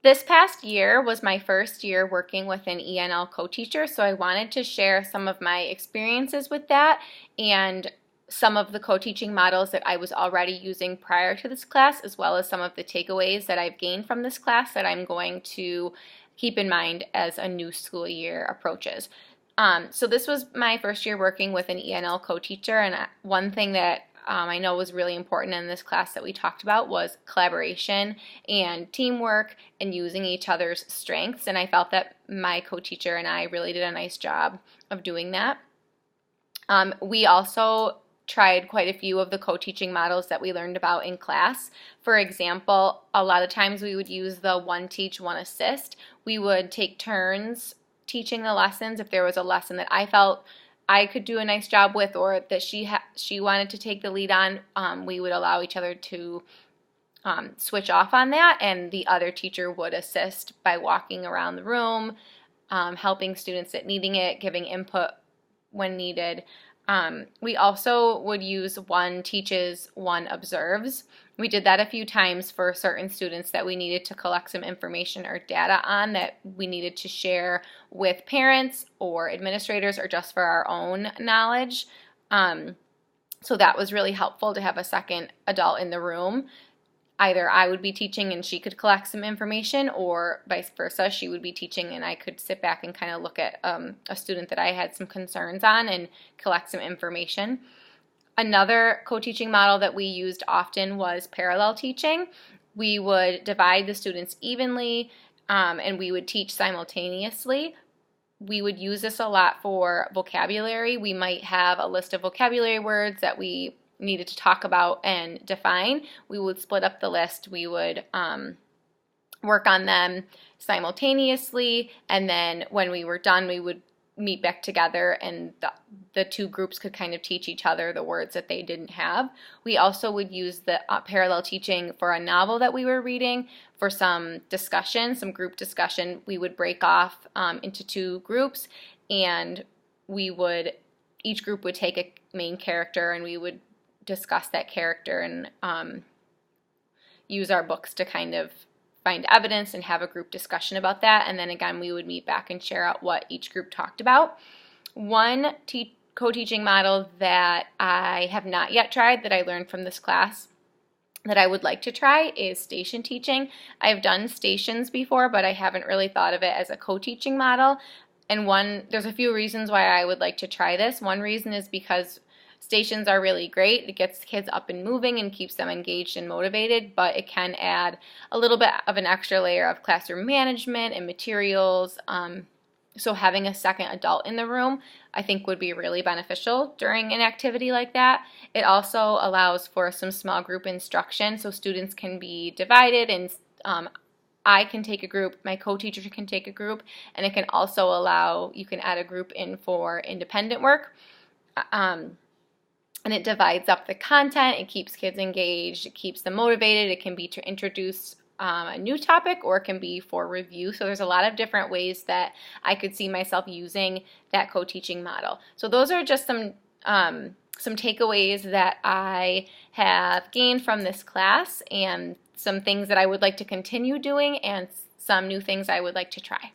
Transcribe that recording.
This past year was my first year working with an ENL co-teacher, so I wanted to share some of my experiences with that and some of the co-teaching models that I was already using prior to this class, as well as some of the takeaways that I've gained from this class that I'm going to keep in mind as a new school year approaches. So this was my first year working with an ENL co-teacher, and one thing that I know was really important in this class that we talked about was collaboration and teamwork and using each other's strengths, and I felt that my co-teacher and I really did a nice job of doing that. We also tried quite a few of the co-teaching models that we learned about in class. For example, a lot of times we would use the one teach, one assist. We would take turns teaching the lessons. If there was a lesson that I felt I could do a nice job with, or that she wanted to take the lead on, we would allow each other to switch off on that, and the other teacher would assist by walking around the room, helping students that needing it, giving input when needed. We also would use one teaches, one observes. We did that a few times for certain students that we needed to collect some information or data on that we needed to share with parents or administrators or just for our own knowledge. So that was really helpful to have a second adult in the room. Either I would be teaching and she could collect some information, or vice versa, she would be teaching and I could sit back and kind of look at a student that I had some concerns on and collect some information. Another co-teaching model that we used often was parallel teaching. We would divide the students evenly and we would teach simultaneously. We would use this a lot for vocabulary. We might have a list of vocabulary words that we needed to talk about and define. We would split up the list. We would work on them simultaneously, and then when we were done, we would meet back together and the two groups could kind of teach each other the words that they didn't have. We also would use the parallel teaching for a novel that we were reading for some discussion, some group discussion. We would break off into two groups, and each group would take a main character and we would discuss that character and use our books to kind of find evidence and have a group discussion about that. And then again, we would meet back and share out what each group talked about. One co-teaching model that I have not yet tried that I learned from this class that I would like to try is station teaching. I've done stations before, but I haven't really thought of it as a co-teaching model. And there's a few reasons why I would like to try this. One reason is because stations are really great. It gets kids up and moving and keeps them engaged and motivated, but it can add a little bit of an extra layer of classroom management and materials. So having a second adult in the room, I think, would be really beneficial during an activity like that. It also allows for some small group instruction, so students can be divided and I can take a group, my co-teacher can take a group, and it can also you can add a group in for independent work. And it divides up the content, it keeps kids engaged, it keeps them motivated. It can be to introduce a new topic, or it can be for review. So there's a lot of different ways that I could see myself using that co-teaching model. So those are just some takeaways that I have gained from this class, and some things that I would like to continue doing, and some new things I would like to try.